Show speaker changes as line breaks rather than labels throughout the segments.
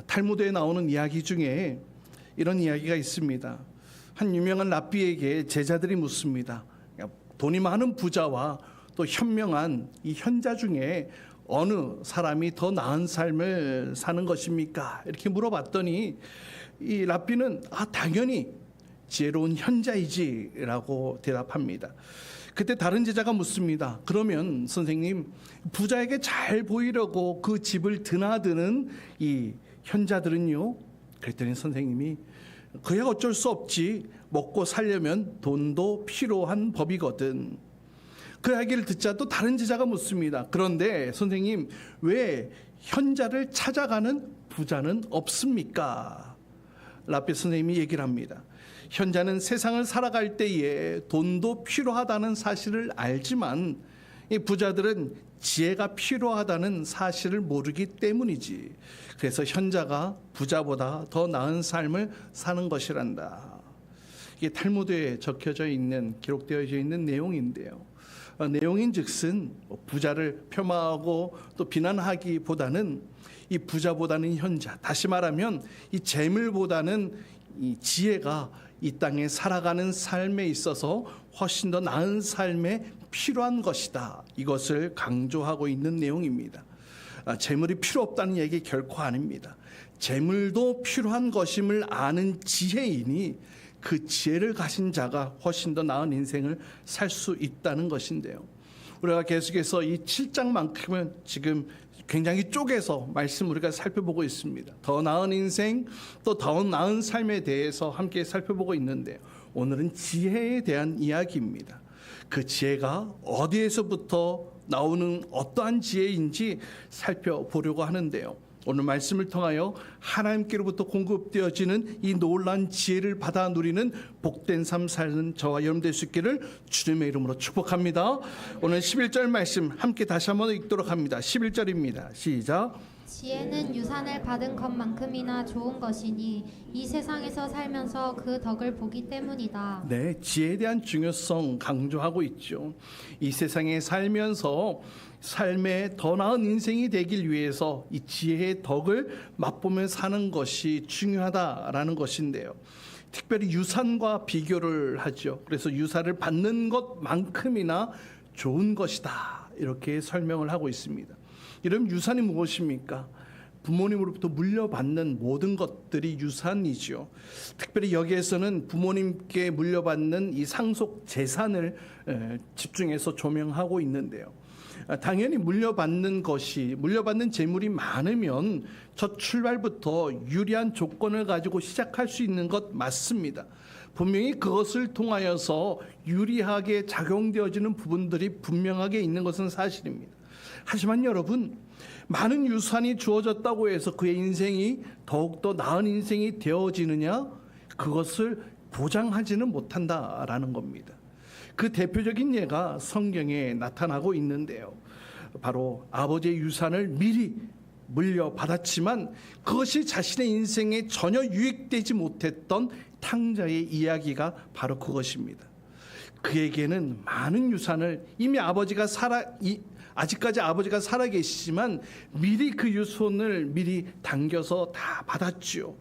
탈무드에 나오는 이야기 중에 이런 이야기가 있습니다. 한 유명한 랍비에게 제자들이 묻습니다. 돈이 많은 부자와 또 현명한 이 현자 중에 어느 사람이 더 나은 삶을 사는 것입니까? 이렇게 물어봤더니 이 랍비는 당연히 지혜로운 현자이지라고 대답합니다. 그때 다른 제자가 묻습니다. 그러면 선생님, 부자에게 잘 보이려고 그 집을 드나드는 이 현자들은요? 그랬더니 선생님이 그야 어쩔 수 없지. 먹고 살려면 돈도 필요한 법이거든. 그 이야기를 듣자 또 다른 제자가 묻습니다. 그런데 선생님, 왜 현자를 찾아가는 부자는 없습니까? 랍비 선생님이 얘기를 합니다. 현자는 세상을 살아갈 때에 돈도 필요하다는 사실을 알지만 이 부자들은 지혜가 필요하다는 사실을 모르기 때문이지. 그래서 현자가 부자보다 더 나은 삶을 사는 것이란다. 이게 탈무드에 적혀져 있는, 기록되어져 있는 내용인데요. 내용인즉슨 부자를 폄하하고 또 비난하기보다는 이 부자보다는 현자, 다시 말하면 이 재물보다는 이 지혜가 이 땅에 살아가는 삶에 있어서 훨씬 더 나은 삶에 필요한 것이다. 이것을 강조하고 있는 내용입니다. 재물이 필요 없다는 얘기 결코 아닙니다. 재물도 필요한 것임을 아는 지혜이니 그 지혜를 가진 자가 훨씬 더 나은 인생을 살 수 있다는 것인데요. 우리가 계속해서 이 7장만큼은 지금 굉장히 쪼개서 말씀 우리가 살펴보고 있습니다. 더 나은 인생, 또 더 나은 삶에 대해서 함께 살펴보고 있는데요. 오늘은 지혜에 대한 이야기입니다. 그 지혜가 어디에서부터 나오는 어떠한 지혜인지 살펴보려고 하는데요. 오늘 말씀을 통하여 하나님께로부터 공급되어지는 이 놀라운 지혜를 받아 누리는 복된 삶 사는 저와 여러분 될 수 있기를 주님의 이름으로 축복합니다. 오늘 11절 말씀 함께 다시 한번 읽도록 합니다. 11절입니다. 시작.
지혜는 유산을 받은 것만큼이나 좋은 것이니 이 세상에서 살면서 그 덕을 보기 때문이다.
네, 지혜에 대한 중요성 강조하고 있죠. 이 세상에 살면서 삶의 더 나은 인생이 되길 위해서 이 지혜의 덕을 맛보며 사는 것이 중요하다라는 것인데요. 특별히 유산과 비교를 하죠. 그래서 유산을 받는 것만큼이나 좋은 것이다. 이렇게 설명을 하고 있습니다. 이런 유산이 무엇입니까? 부모님으로부터 물려받는 모든 것들이 유산이죠. 특별히 여기에서는 부모님께 물려받는 이 상속 재산을 집중해서 조명하고 있는데요. 당연히 물려받는 재물이 많으면 첫 출발부터 유리한 조건을 가지고 시작할 수 있는 것 맞습니다. 분명히 그것을 통하여서 유리하게 작용되어지는 부분들이 분명하게 있는 것은 사실입니다. 하지만 여러분, 많은 유산이 주어졌다고 해서 그의 인생이 더욱더 나은 인생이 되어지느냐? 그것을 보장하지는 못한다라는 겁니다. 그 대표적인 예가 성경에 나타나고 있는데요. 바로 아버지의 유산을 미리 물려받았지만 그것이 자신의 인생에 전혀 유익되지 못했던 탕자의 이야기가 바로 그것입니다. 그에게는 많은 유산을 이미 아직까지 아버지가 살아계시지만 미리 그 유산을 미리 당겨서 다 받았지요.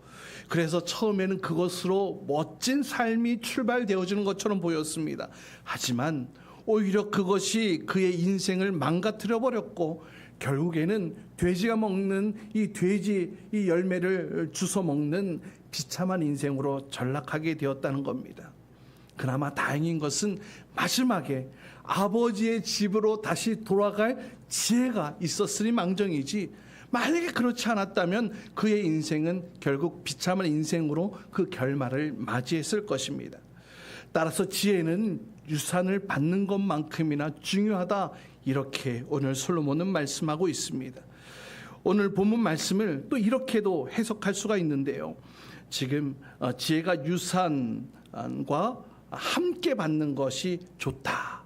그래서 처음에는 그것으로 멋진 삶이 출발되어지는 것처럼 보였습니다. 하지만 오히려 그것이 그의 인생을 망가뜨려 버렸고 결국에는 돼지가 먹는 이 열매를 주워 먹는 비참한 인생으로 전락하게 되었다는 겁니다. 그나마 다행인 것은 마지막에 아버지의 집으로 다시 돌아갈 지혜가 있었으니 망정이지, 만약에 그렇지 않았다면 그의 인생은 결국 비참한 인생으로 그 결말을 맞이했을 것입니다. 따라서 지혜는 유산을 받는 것만큼이나 중요하다, 이렇게 오늘 솔로몬은 말씀하고 있습니다. 오늘 본문 말씀을 또 이렇게도 해석할 수가 있는데요. 지금 지혜가 유산과 함께 받는 것이 좋다,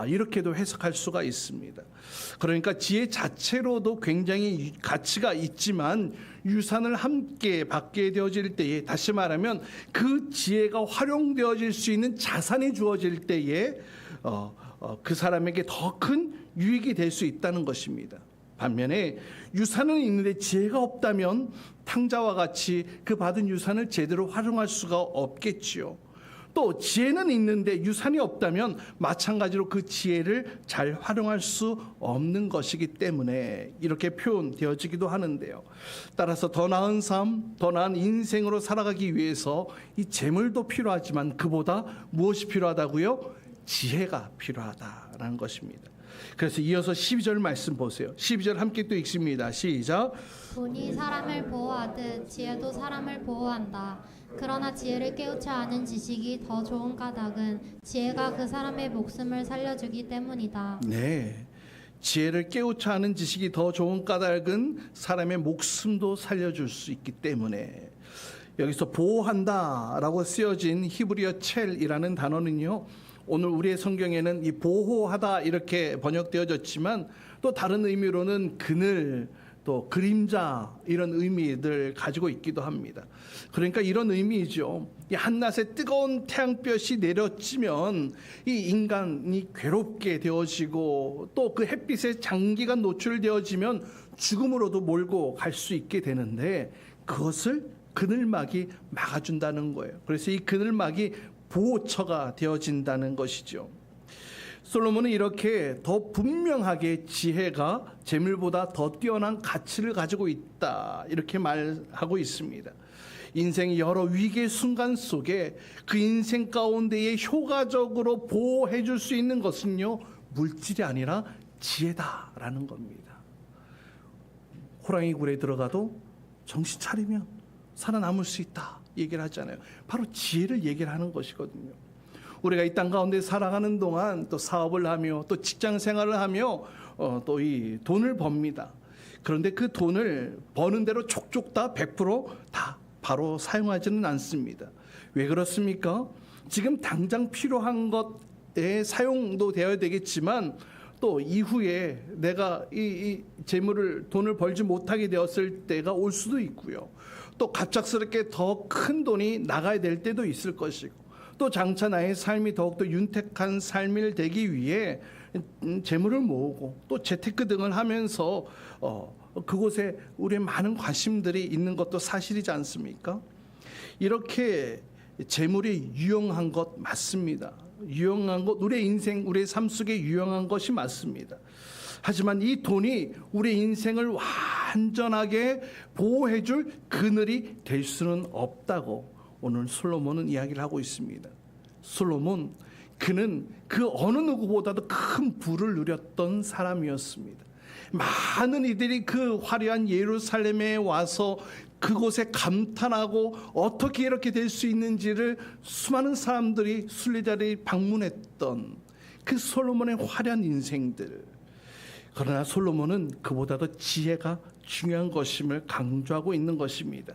이렇게도 해석할 수가 있습니다. 그러니까 지혜 자체로도 굉장히 가치가 있지만 유산을 함께 받게 되어질 때에, 다시 말하면 그 지혜가 활용되어질 수 있는 자산이 주어질 때에 그 사람에게 더 큰 유익이 될 수 있다는 것입니다. 반면에 유산은 있는데 지혜가 없다면 탕자와 같이 그 받은 유산을 제대로 활용할 수가 없겠지요. 또 지혜는 있는데 유산이 없다면 마찬가지로 그 지혜를 잘 활용할 수 없는 것이기 때문에 이렇게 표현되어지기도 하는데요. 따라서 더 나은 삶, 더 나은 인생으로 살아가기 위해서 이 재물도 필요하지만 그보다 무엇이 필요하다고요? 지혜가 필요하다라는 것입니다. 그래서 이어서 12절 말씀 보세요. 12절 함께 또 읽습니다. 시작.
돈이 사람을 보호하듯 지혜도 사람을 보호한다. 그러나 지혜를 깨우쳐 아는 지식이 더 좋은 까닭은 지혜가 그 사람의 목숨을 살려주기 때문이다.
네, 지혜를 깨우쳐 아는 지식이 더 좋은 까닭은 사람의 목숨도 살려줄 수 있기 때문에 여기서 보호한다라고 쓰여진 히브리어 첼이라는 단어는요, 오늘 우리의 성경에는 이 보호하다 이렇게 번역되어졌지만 또 다른 의미로는 그늘, 또 그림자 이런 의미들 가지고 있기도 합니다. 그러니까 이런 의미이죠. 이 한낮에 뜨거운 태양볕이 내려지면 이 인간이 괴롭게 되어지고 또 그 햇빛에 장기간 노출되어지면 죽음으로도 몰고 갈 수 있게 되는데 그것을 그늘막이 막아준다는 거예요. 그래서 이 그늘막이 보호처가 되어진다는 것이죠. 솔로몬은 이렇게 더 분명하게 지혜가 재물보다 더 뛰어난 가치를 가지고 있다 이렇게 말하고 있습니다. 인생의 여러 위기의 순간 속에 그 인생 가운데에 효과적으로 보호해 줄 수 있는 것은요, 물질이 아니라 지혜다라는 겁니다. 호랑이 굴에 들어가도 정신 차리면 살아남을 수 있다 얘기를 하잖아요. 바로 지혜를 얘기를 하는 것이거든요. 우리가 이 땅 가운데 살아가는 동안 또 사업을 하며 또 직장 생활을 하며 또 이 돈을 법니다. 그런데 그 돈을 버는 대로 족족 다 100% 바로 사용하지는 않습니다. 왜 그렇습니까? 지금 당장 필요한 것에 사용도 되어야 되겠지만 또 이후에 내가 이 재물을 돈을 벌지 못하게 되었을 때가 올 수도 있고요. 또 갑작스럽게 더 큰 돈이 나가야 될 때도 있을 것이고 또 장차 나의 삶이 더욱더 윤택한 삶이 되기 위해 재물을 모으고 또 재테크 등을 하면서 그곳에 우리의 많은 관심들이 있는 것도 사실이지 않습니까? 이렇게 재물이 유용한 것 맞습니다. 유용한 것, 우리의 인생, 우리의 삶 속에 유용한 것이 맞습니다. 하지만 이 돈이 우리의 인생을 완전하게 보호해줄 그늘이 될 수는 없다고 오늘 솔로몬은 이야기를 하고 있습니다. 솔로몬, 그는 그 어느 누구보다도 큰 부를 누렸던 사람이었습니다. 많은 이들이 그 화려한 예루살렘에 와서 그곳에 감탄하고 어떻게 이렇게 될 수 있는지를 수많은 사람들이 순례자들이 방문했던 그 솔로몬의 화려한 인생들. 그러나 솔로몬은 그보다도 지혜가 중요한 것임을 강조하고 있는 것입니다.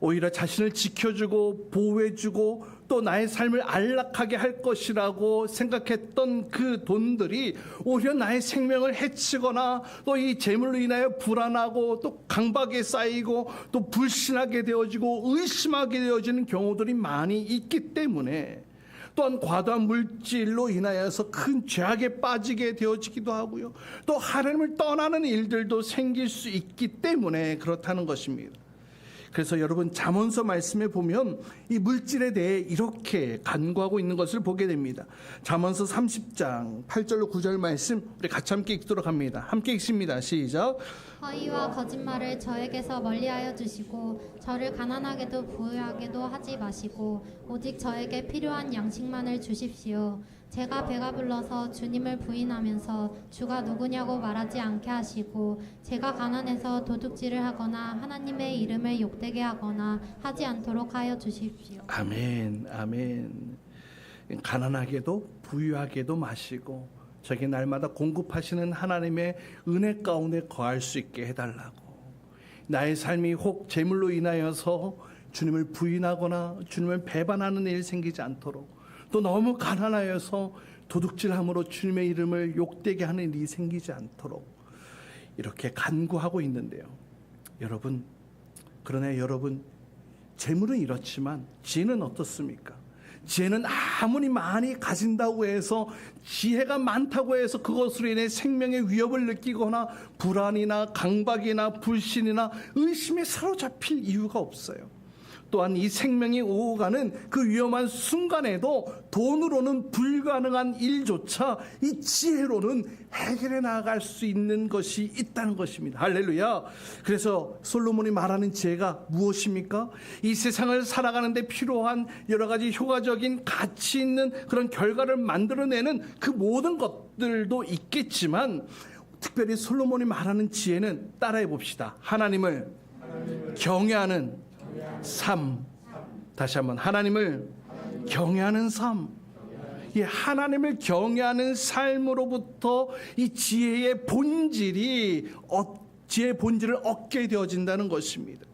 오히려 자신을 지켜주고 보호해주고 또 나의 삶을 안락하게 할 것이라고 생각했던 그 돈들이 오히려 나의 생명을 해치거나 또 이 재물로 인하여 불안하고 또 강박에 쌓이고 또 불신하게 되어지고 의심하게 되어지는 경우들이 많이 있기 때문에 또한 과도한 물질로 인하여서 큰 죄악에 빠지게 되어지기도 하고요. 또 하나님을 떠나는 일들도 생길 수 있기 때문에 그렇다는 것입니다. 그래서 여러분 잠언서 말씀에 보면 이 물질에 대해 이렇게 간구하고 있는 것을 보게 됩니다. 잠언서 30장 8절로 9절 말씀 우리 같이 함께 읽도록 합니다. 함께 읽습니다. 시작.
허위와 거짓말을 저에게서 멀리하여 주시고 저를 가난하게도 부유하게도 하지 마시고 오직 저에게 필요한 양식만을 주십시오. 제가 배가 불러서 주님을 부인하면서 주가 누구냐고 말하지 않게 하시고 제가 가난해서 도둑질을 하거나 하나님의 이름을 욕되게 하거나 하지 않도록 하여 주십시오.
아멘, 아멘. 가난하게도 부유하게도 마시고 저에게 날마다 공급하시는 하나님의 은혜 가운데 거할 수 있게 해달라고. 나의 삶이 혹 재물로 인하여서 주님을 부인하거나 주님을 배반하는 일이 생기지 않도록, 또 너무 가난하여서 도둑질함으로 주님의 이름을 욕되게 하는 일이 생기지 않도록 이렇게 간구하고 있는데요. 여러분, 그러나 여러분, 재물은 이렇지만 지혜는 어떻습니까? 지혜는 아무리 많이 가진다고 해서, 지혜가 많다고 해서 그것으로 인해 생명의 위협을 느끼거나 불안이나 강박이나 불신이나 의심에 사로잡힐 이유가 없어요. 또한 이 생명이 오가는 그 위험한 순간에도 돈으로는 불가능한 일조차 이 지혜로는 해결해 나갈 수 있는 것이 있다는 것입니다. 할렐루야. 그래서 솔로몬이 말하는 지혜가 무엇입니까? 이 세상을 살아가는데 필요한 여러 가지 효과적인 가치 있는 그런 결과를 만들어내는 그 모든 것들도 있겠지만, 특별히 솔로몬이 말하는 지혜는 따라해 봅시다. 하나님을 경외하는 삶. 다시 한번, 하나님을 경외하는 삶. 이 하나님을 경외하는 삶으로부터 이 지혜의 본질을 얻게 되어진다는 것입니다.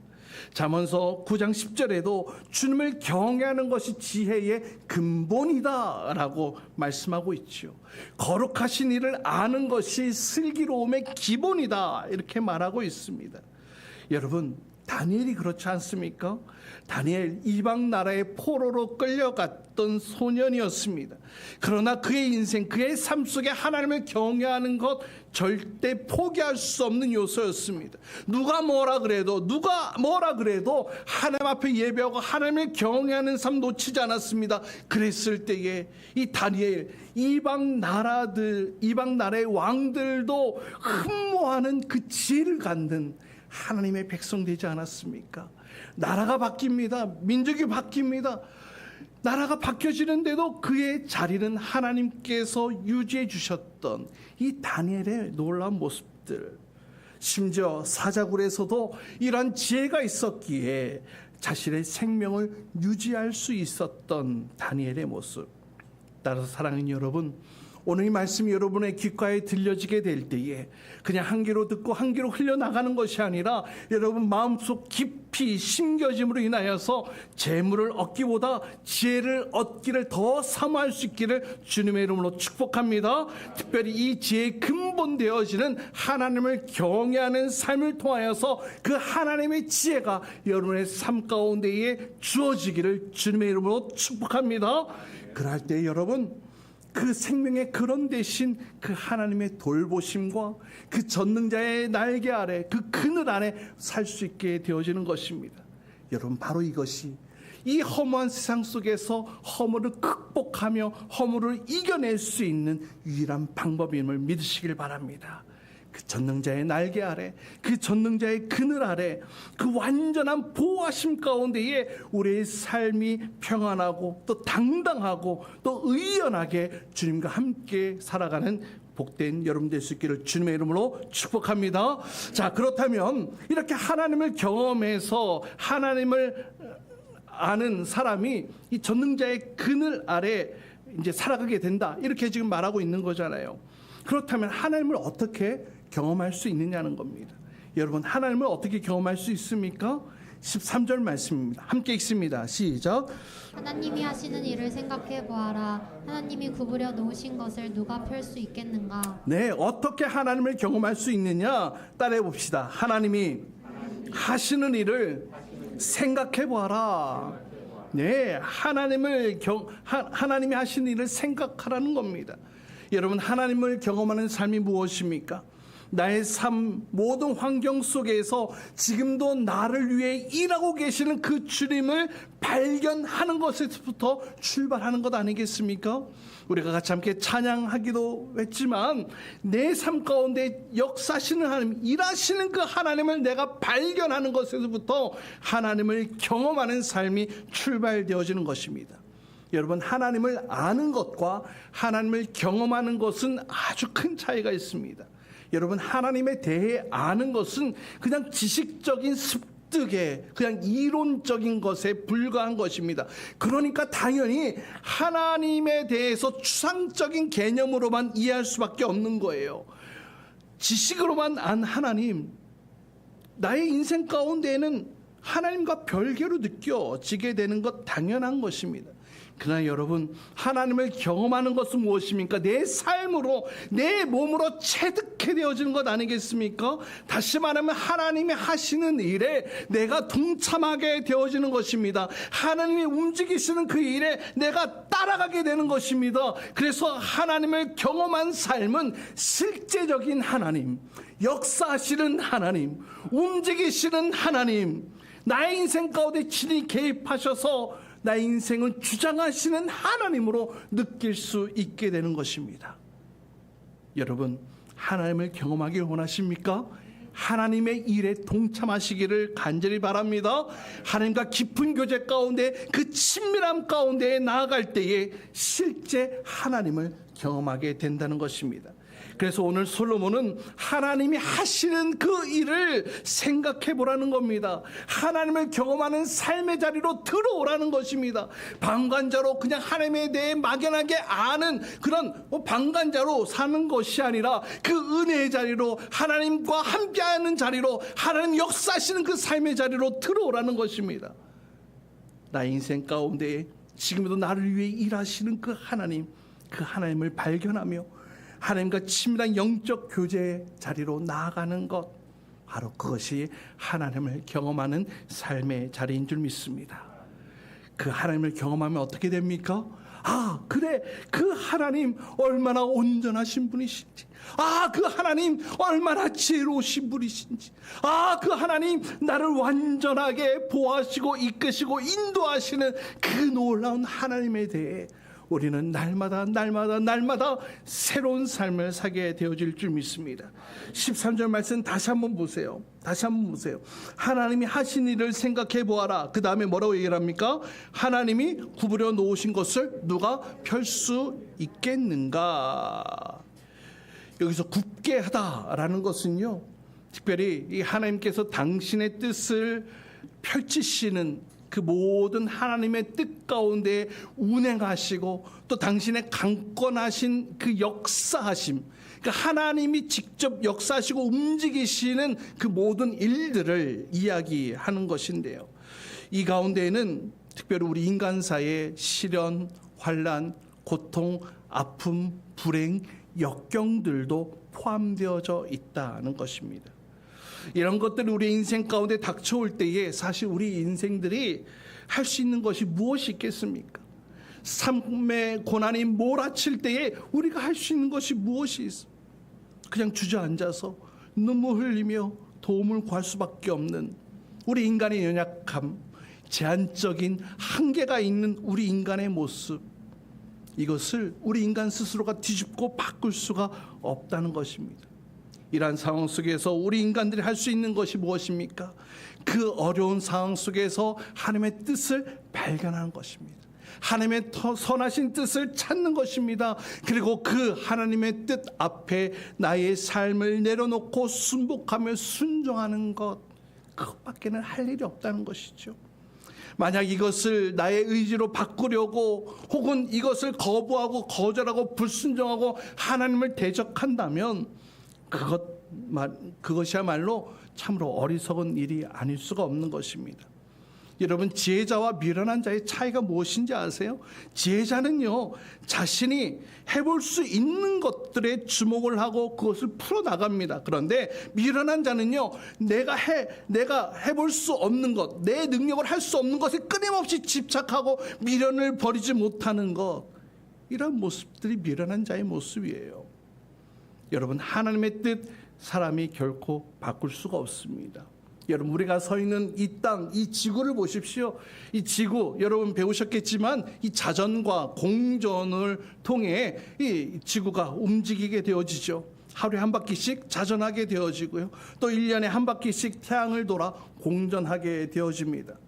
잠언서 9장 10절에도 주님을 경외하는 것이 지혜의 근본이다라고 말씀하고 있죠. 거룩하신 이를 아는 것이 슬기로움의 기본이다, 이렇게 말하고 있습니다. 여러분, 다니엘이 그렇지 않습니까? 다니엘, 이방 나라의 포로로 끌려갔던 소년이었습니다. 그러나 그의 인생, 그의 삶 속에 하나님을 경외하는 것 절대 포기할 수 없는 요소였습니다. 누가 뭐라 그래도 하나님 앞에 예배하고 하나님을 경외하는 삶 놓치지 않았습니다. 그랬을 때에 이 다니엘, 이방 나라의 왕들도 흠모하는 그 지혜를 갖는 하나님의 백성 되지 않았습니까? 나라가 바뀝니다. 민족이 바뀝니다. 나라가 바뀌어지는데도 그의 자리는 하나님께서 유지해 주셨던 이 다니엘의 놀라운 모습들, 심지어 사자굴에서도 이러한 지혜가 있었기에 자신의 생명을 유지할 수 있었던 다니엘의 모습. 따라서 사랑하는 여러분, 오늘 이 말씀이 여러분의 귓가에 들려지게 될 때에 그냥 한 귀로 듣고 한 귀로 흘려나가는 것이 아니라 여러분 마음속 깊이 심겨짐으로 인하여서 재물을 얻기보다 지혜를 얻기를 더 사모할 수 있기를 주님의 이름으로 축복합니다. 특별히 이 지혜의 근본 되어지는 하나님을 경외하는 삶을 통하여서 그 하나님의 지혜가 여러분의 삶 가운데에 주어지기를 주님의 이름으로 축복합니다. 그럴 때 여러분, 그 생명의 근원 되신 그 하나님의 돌보심과 그 전능자의 날개 아래, 그 그늘 아래 살 수 있게 되어지는 것입니다. 여러분, 바로 이것이 이 허무한 세상 속에서 허물을 극복하며 허물을 이겨낼 수 있는 유일한 방법임을 믿으시길 바랍니다. 그 전능자의 날개 아래, 그 전능자의 그늘 아래, 그 완전한 보호하심 가운데에 우리의 삶이 평안하고 또 당당하고 또 의연하게 주님과 함께 살아가는 복된 여러분 될 수 있기를 주님의 이름으로 축복합니다. 자, 그렇다면 이렇게 하나님을 경험해서 하나님을 아는 사람이 이 전능자의 그늘 아래 이제 살아가게 된다, 이렇게 지금 말하고 있는 거잖아요. 그렇다면 하나님을 어떻게 경험할 수 있느냐는 겁니다. 여러분, 하나님을 어떻게 경험할 수 있습니까? 13절 말씀입니다. 함께 읽습니다. 시작.
하나님이 하시는 일을 생각해 보아라. 하나님이 구부려 놓으신 것을 누가 펼 수 있겠는가?
네, 어떻게 하나님을 경험할 수 있느냐? 따라해 봅시다. 하나님이 하시는 일을 생각해 보아라. 네, 하나님이 하시는 일을 생각하라는 겁니다. 여러분, 하나님을 경험하는 삶이 무엇입니까? 나의 삶 모든 환경 속에서 지금도 나를 위해 일하고 계시는 그 주님을 발견하는 것에서부터 출발하는 것 아니겠습니까? 우리가 같이 함께 찬양하기도 했지만 내 삶 가운데 역사하시는 하나님, 일하시는 그 하나님을 내가 발견하는 것에서부터 하나님을 경험하는 삶이 출발되어지는 것입니다. 여러분, 하나님을 아는 것과 하나님을 경험하는 것은 아주 큰 차이가 있습니다. 여러분, 하나님에 대해 아는 것은 그냥 지식적인 습득에, 그냥 이론적인 것에 불과한 것입니다. 그러니까 당연히 하나님에 대해서 추상적인 개념으로만 이해할 수밖에 없는 거예요. 지식으로만 안 하나님, 나의 인생 가운데에는 하나님과 별개로 느껴지게 되는 것 당연한 것입니다. 그러나 여러분, 하나님을 경험하는 것은 무엇입니까? 내 삶으로, 내 몸으로 체득해 되어지는 것 아니겠습니까? 다시 말하면 하나님이 하시는 일에 내가 동참하게 되어지는 것입니다. 하나님이 움직이시는 그 일에 내가 따라가게 되는 것입니다. 그래서 하나님을 경험한 삶은 실제적인 하나님, 역사하시는 하나님, 움직이시는 하나님, 나의 인생 가운데 친히 개입하셔서 나의 인생을 주장하시는 하나님으로 느낄 수 있게 되는 것입니다. 여러분, 하나님을 경험하길 원하십니까? 하나님의 일에 동참하시기를 간절히 바랍니다. 하나님과 깊은 교제 가운데, 그 친밀함 가운데 나아갈 때에 실제 하나님을 경험하게 된다는 것입니다. 그래서 오늘 솔로몬은 하나님이 하시는 그 일을 생각해 보라는 겁니다. 하나님을 경험하는 삶의 자리로 들어오라는 것입니다. 방관자로 그냥 하나님에 대해 막연하게 아는 그런 방관자로 사는 것이 아니라 그 은혜의 자리로, 하나님과 함께하는 자리로, 하나님 역사하시는 그 삶의 자리로 들어오라는 것입니다. 나의 인생 가운데 지금도 나를 위해 일하시는 그 하나님을 발견하며 하나님과 친밀한 영적 교제 자리로 나아가는 것, 바로 그것이 하나님을 경험하는 삶의 자리인 줄 믿습니다. 그 하나님을 경험하면 어떻게 됩니까? 아, 그래, 그 하나님 얼마나 온전하신 분이신지, 아, 그 하나님 얼마나 지혜로우신 분이신지, 아, 그 하나님 나를 완전하게 보호하시고 이끄시고 인도하시는 그 놀라운 하나님에 대해 우리는 날마다 새로운 삶을 살게 되어질 줄 믿습니다. 13절 말씀 다시 한번 보세요. 하나님이 하신 일을 생각해 보아라. 그 다음에 뭐라고 얘기를 합니까? 하나님이 구부려 놓으신 것을 누가 펼 수 있겠는가? 여기서 굽게 하다라는 것은요, 특별히 이 하나님께서 당신의 뜻을 펼치시는 그 모든 하나님의 뜻 가운데 운행하시고 또 당신의 강권하신 그 역사하심, 그러니까 하나님이 직접 역사하시고 움직이시는 그 모든 일들을 이야기하는 것인데요, 이 가운데에는 특별히 우리 인간사의 시련, 환난, 고통, 아픔, 불행, 역경들도 포함되어져 있다는 것입니다. 이런 것들이 우리 인생 가운데 닥쳐올 때에 사실 우리 인생들이 할 수 있는 것이 무엇이 있겠습니까? 삶의 고난이 몰아칠 때에 우리가 할 수 있는 것이 무엇이 있어? 그냥 주저앉아서 눈물 흘리며 도움을 구할 수밖에 없는 우리 인간의 연약함, 제한적인 한계가 있는 우리 인간의 모습, 이것을 우리 인간 스스로가 뒤집고 바꿀 수가 없다는 것입니다. 이러한 상황 속에서 우리 인간들이 할 수 있는 것이 무엇입니까? 그 어려운 상황 속에서 하나님의 뜻을 발견하는 것입니다. 하나님의 선하신 뜻을 찾는 것입니다. 그리고 그 하나님의 뜻 앞에 나의 삶을 내려놓고 순복하며 순종하는 것, 그것밖에는 할 일이 없다는 것이죠. 만약 이것을 나의 의지로 바꾸려고 혹은 이것을 거부하고 거절하고 불순종하고 하나님을 대적한다면 그것이야말로 참으로 어리석은 일이 아닐 수가 없는 것입니다. 여러분, 지혜자와 미련한 자의 차이가 무엇인지 아세요? 지혜자는요, 자신이 해볼 수 있는 것들에 주목을 하고 그것을 풀어나갑니다. 그런데 미련한 자는요, 내가 해볼 수 없는 것, 내 능력을 할 수 없는 것에 끊임없이 집착하고 미련을 버리지 못하는 것, 이런 모습들이 미련한 자의 모습이에요. 여러분, 하나님의 뜻 사람이 결코 바꿀 수가 없습니다. 여러분, 우리가 서 있는 이 땅, 이 지구를 보십시오. 이 지구, 여러분 배우셨겠지만 이 자전과 공전을 통해 이 지구가 움직이게 되어지죠. 하루에 한 바퀴씩 자전하게 되어지고요, 또 1년에 한 바퀴씩 태양을 돌아 공전하게 되어집니다.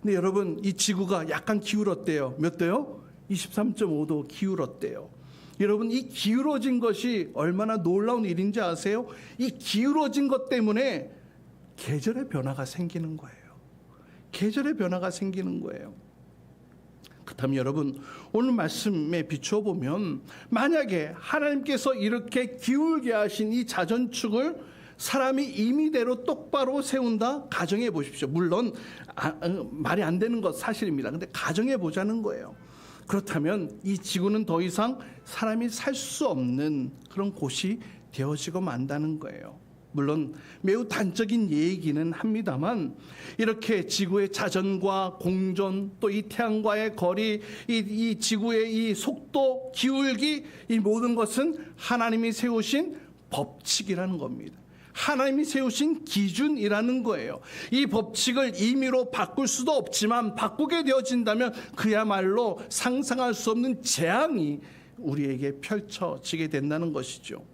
근데 여러분, 이 지구가 약간 기울었대요. 몇 도요? 23.5도 기울었대요. 여러분, 이 기울어진 것이 얼마나 놀라운 일인지 아세요? 이 기울어진 것 때문에 계절의 변화가 생기는 거예요. 계절의 변화가 생기는 거예요. 그렇다면 여러분, 오늘 말씀에 비추어 보면 만약에 하나님께서 이렇게 기울게 하신 이 자전축을 사람이 임의대로 똑바로 세운다 가정해 보십시오. 물론 말이 안 되는 것 사실입니다. 근데 가정해 보자는 거예요. 그렇다면 이 지구는 더 이상 사람이 살 수 없는 그런 곳이 되어지고 만다는 거예요. 물론 매우 단적인 얘기는 합니다만, 이렇게 지구의 자전과 공전, 또 이 태양과의 거리, 이 지구의 이 속도, 기울기, 이 모든 것은 하나님이 세우신 법칙이라는 겁니다. 하나님이 세우신 기준이라는 거예요. 이 법칙을 임의로 바꿀 수도 없지만 바꾸게 되어진다면 그야말로 상상할 수 없는 재앙이 우리에게 펼쳐지게 된다는 것이죠.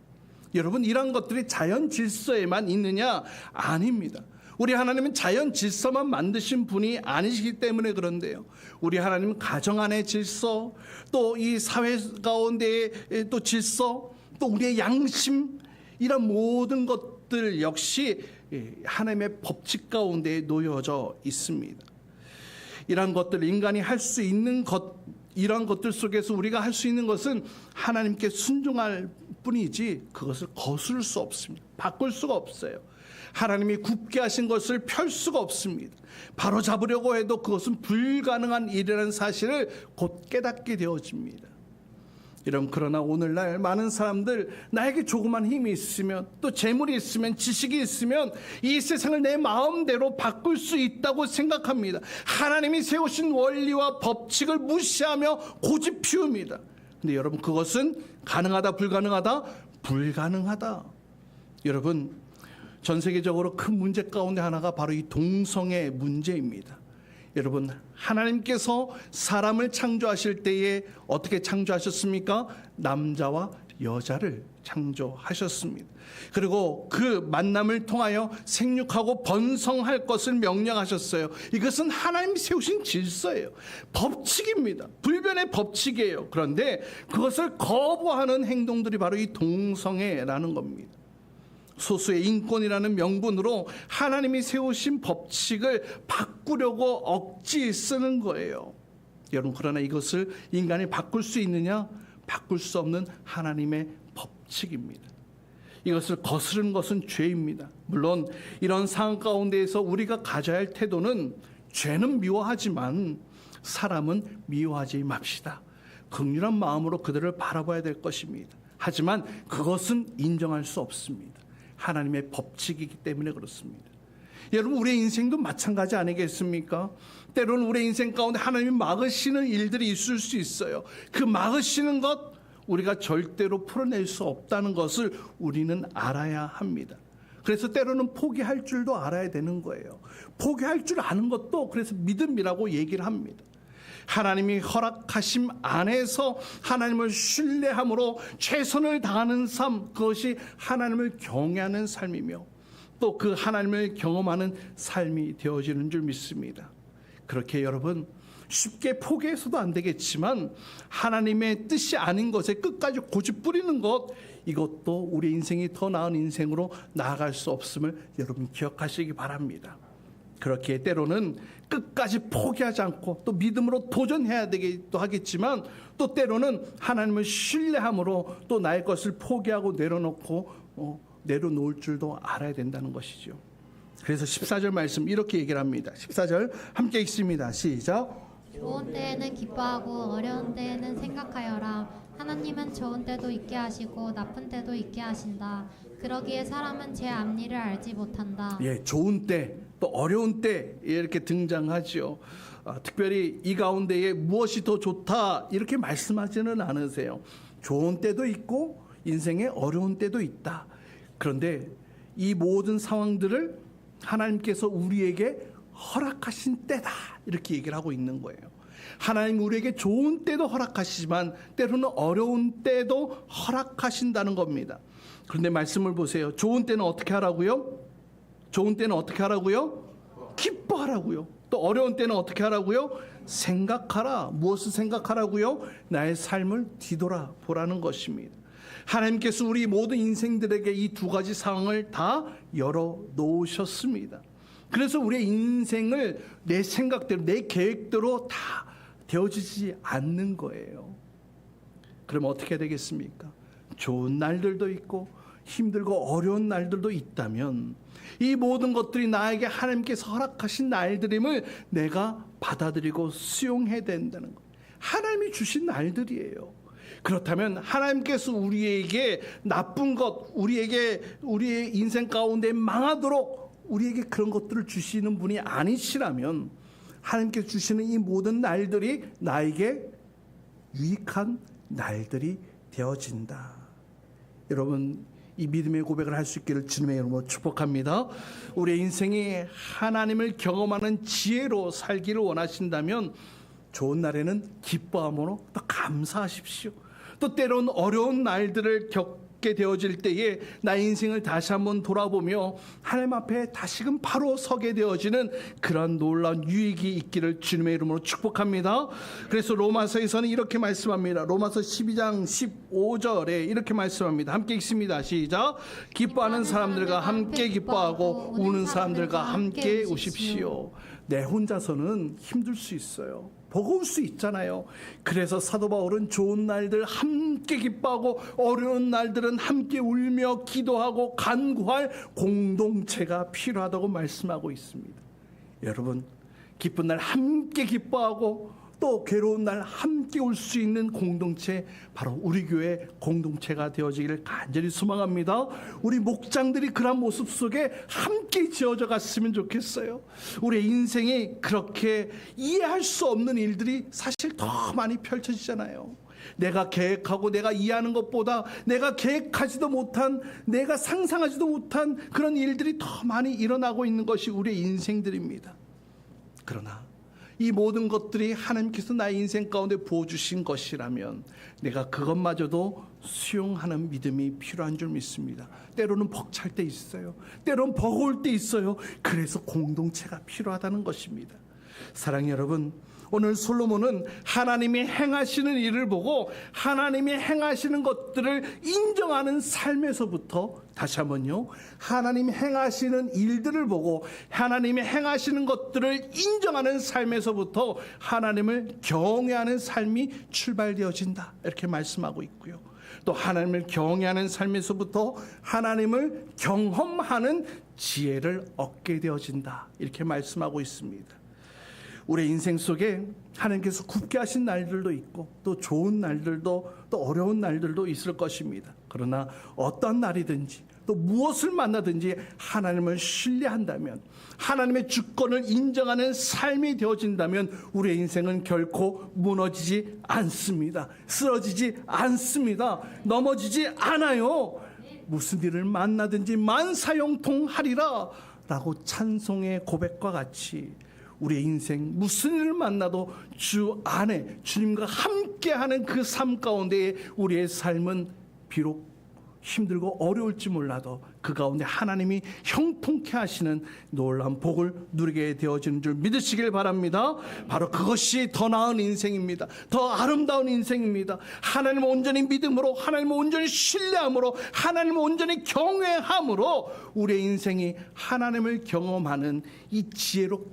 여러분, 이런 것들이 자연 질서에만 있느냐? 아닙니다. 우리 하나님은 자연 질서만 만드신 분이 아니시기 때문에 그런데요. 우리 하나님은 가정 안의 질서, 또 이 사회 가운데의 또 질서, 또 우리의 양심, 이런 모든 것들 역시 하나님의 법칙 가운데 놓여져 있습니다. 이러한 것들, 인간이 할 수 있는 것, 이러한 것들 속에서 우리가 할 수 있는 것은 하나님께 순종할 뿐이지 그것을 거스를 수 없습니다. 바꿀 수가 없어요. 하나님이 굽게 하신 것을 펼 수가 없습니다. 바로 잡으려고 해도 그것은 불가능한 일이라는 사실을 곧 깨닫게 되어집니다. 그러나 오늘날 많은 사람들, 나에게 조그만 힘이 있으면, 또 재물이 있으면, 지식이 있으면 이 세상을 내 마음대로 바꿀 수 있다고 생각합니다. 하나님이 세우신 원리와 법칙을 무시하며 고집 피웁니다. 근데 여러분, 그것은 가능하다, 불가능하다? 불가능하다. 여러분, 전 세계적으로 큰 문제 가운데 하나가 바로 이 동성애 문제입니다. 여러분, 하나님께서 사람을 창조하실 때에 어떻게 창조하셨습니까? 남자와 여자를 창조하셨습니다. 그리고 그 만남을 통하여 생육하고 번성할 것을 명령하셨어요. 이것은 하나님이 세우신 질서예요. 법칙입니다. 불변의 법칙이에요. 그런데 그것을 거부하는 행동들이 바로 이 동성애라는 겁니다. 소수의 인권이라는 명분으로 하나님이 세우신 법칙을 바꾸려고 억지 쓰는 거예요. 여러분, 그러나 이것을 인간이 바꿀 수 있느냐? 바꿀 수 없는 하나님의 법칙입니다. 이것을 거스르는 것은 죄입니다. 물론 이런 상황 가운데에서 우리가 가져야 할 태도는, 죄는 미워하지만 사람은 미워하지 맙시다. 긍휼한 마음으로 그들을 바라봐야 될 것입니다. 하지만 그것은 인정할 수 없습니다. 하나님의 법칙이기 때문에 그렇습니다. 여러분, 우리의 인생도 마찬가지 아니겠습니까? 때로는 우리의 인생 가운데 하나님이 막으시는 일들이 있을 수 있어요. 그 막으시는 것, 우리가 절대로 풀어낼 수 없다는 것을 우리는 알아야 합니다. 그래서 때로는 포기할 줄도 알아야 되는 거예요. 포기할 줄 아는 것도 그래서 믿음이라고 얘기를 합니다. 하나님이 허락하심 안에서 하나님을 신뢰함으로 최선을 다하는 삶, 그것이 하나님을 경외하는 삶이며 또 그 하나님을 경험하는 삶이 되어지는 줄 믿습니다. 그렇게 여러분, 쉽게 포기해서도 안 되겠지만 하나님의 뜻이 아닌 것에 끝까지 고집 부리는 것, 이것도 우리 인생이 더 나은 인생으로 나아갈 수 없음을 여러분 기억하시기 바랍니다. 그렇게 때로는 끝까지 포기하지 않고 또 믿음으로 도전해야 되기도 하겠지만, 또 때로는 하나님을 신뢰함으로 또 나의 것을 포기하고 내려놓을 줄도 알아야 된다는 것이죠. 그래서 14절 말씀 이렇게 얘기를 합니다. 14절 함께 읽습니다. 시작.
좋은 때에는 기뻐하고 어려운 때에는 생각하여라. 하나님은 좋은 때도 있게 하시고 나쁜 때도 있게 하신다. 그러기에 사람은 제 앞일을 알지 못한다.
예, 좋은 때 또 어려운 때 이렇게 등장하죠. 특별히 이 가운데에 무엇이 더 좋다 이렇게 말씀하지는 않으세요. 좋은 때도 있고 인생에 어려운 때도 있다. 그런데 이 모든 상황들을 하나님께서 우리에게 허락하신 때다, 이렇게 얘기를 하고 있는 거예요. 하나님 우리에게 좋은 때도 허락하시지만 때로는 어려운 때도 허락하신다는 겁니다. 그런데 말씀을 보세요. 좋은 때는 어떻게 하라고요? 좋은 때는 어떻게 하라고요? 기뻐하라고요. 또 어려운 때는 어떻게 하라고요? 생각하라. 무엇을 생각하라고요? 나의 삶을 뒤돌아보라는 것입니다. 하나님께서 우리 모든 인생들에게 이 두 가지 상황을 다 열어놓으셨습니다. 그래서 우리의 인생을 내 생각대로, 내 계획대로 다 되어지지 않는 거예요. 그럼 어떻게 되겠습니까? 좋은 날들도 있고 힘들고 어려운 날들도 있다면 이 모든 것들이 나에게 하나님께서 허락하신 날들임을 내가 받아들이고 수용해야 된다는 것. 하나님이 주신 날들이에요. 그렇다면 하나님께서 우리에게 나쁜 것, 우리의 인생 가운데 망하도록 우리에게 그런 것들을 주시는 분이 아니시라면 하나님께서 주시는 이 모든 날들이 나에게 유익한 날들이 되어진다. 여러분, 이 믿음의 고백을 할 수 있기를 주님의 이름으로 축복합니다. 우리의 인생이 하나님을 경험하는 지혜로 살기를 원하신다면 좋은 날에는 기뻐함으로 또 감사하십시오. 또 때론 어려운 날들을 겪게 되어질 때에 나의 인생을 다시 한번 돌아보며 하나님 앞에 다시금 바로 서게 되어지는 그런 놀라운 유익이 있기를 주님의 이름으로 축복합니다. 그래서 로마서에서는 이렇게 말씀합니다. 로마서 12장 15절에 이렇게 말씀합니다. 함께 읽습니다. 시작. 기뻐하는 사람들과 함께 기뻐하고 우는 사람들과 함께 우십시오. 내 혼자서는 힘들 수 있어요. 버거울 수 있잖아요. 그래서 사도 바울은 좋은 날들 함께 기뻐하고 어려운 날들은 함께 울며 기도하고 간구할 공동체가 필요하다고 말씀하고 있습니다. 여러분, 기쁜 날 함께 기뻐하고 또 괴로운 날 함께 올 수 있는 공동체, 바로 우리 교회 공동체가 되어지기를 간절히 소망합니다. 우리 목장들이 그런 모습 속에 함께 지어져 갔으면 좋겠어요. 우리의 인생이 그렇게 이해할 수 없는 일들이 사실 더 많이 펼쳐지잖아요. 내가 계획하고 내가 이해하는 것보다 내가 계획하지도 못한, 내가 상상하지도 못한 그런 일들이 더 많이 일어나고 있는 것이 우리의 인생들입니다. 그러나 이 모든 것들이 하나님께서 나의 인생 가운데 부어주신 것이라면 내가 그것마저도 수용하는 믿음이 필요한 줄 믿습니다. 때로는 벅찰 때 있어요. 때로는 버거울 때 있어요. 그래서 공동체가 필요하다는 것입니다. 사랑하는 여러분, 오늘 솔로몬은 하나님이 행하시는 일을 보고 하나님이 행하시는 것들을 인정하는 삶에서부터, 다시 한번요, 하나님이 행하시는 일들을 보고 하나님이 행하시는 것들을 인정하는 삶에서부터 하나님을 경외하는 삶이 출발되어진다, 이렇게 말씀하고 있고요. 또 하나님을 경외하는 삶에서부터 하나님을 경험하는 지혜를 얻게 되어진다, 이렇게 말씀하고 있습니다. 우리의 인생 속에 하나님께서 굳게 하신 날들도 있고 또 좋은 날들도 또 어려운 날들도 있을 것입니다. 그러나 어떤 날이든지 또 무엇을 만나든지 하나님을 신뢰한다면, 하나님의 주권을 인정하는 삶이 되어진다면 우리의 인생은 결코 무너지지 않습니다. 쓰러지지 않습니다. 넘어지지 않아요. 무슨 일을 만나든지 만사형통하리라 라고 찬송의 고백과 같이 우리의 인생 무슨 일을 만나도 주 안에 주님과 함께하는 그 삶 가운데 우리의 삶은 비록 힘들고 어려울지 몰라도 그 가운데 하나님이 형통케 하시는 놀라운 복을 누리게 되어지는 줄 믿으시길 바랍니다. 바로 그것이 더 나은 인생입니다. 더 아름다운 인생입니다. 하나님을 온전히 믿음으로, 하나님을 온전히 신뢰함으로, 하나님을 온전히 경외함으로 우리의 인생이 하나님을 경험하는 이 지혜로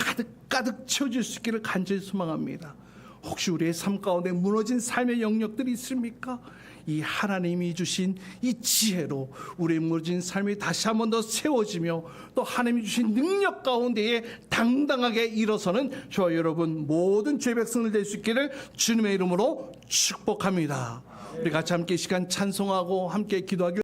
가득 채워질 수 있기를 간절히 소망합니다. 혹시 우리의 삶 가운데 무너진 삶의 영역들이 있습니까? 이 하나님이 주신 이 지혜로 우리의 무너진 삶이 다시 한 번 더 세워지며 또 하나님이 주신 능력 가운데에 당당하게 일어서는 저와 여러분 모든 죄 백성을 될 수 있기를 주님의 이름으로 축복합니다. 우리 같이 함께 이 시간 찬송하고 함께 기도하길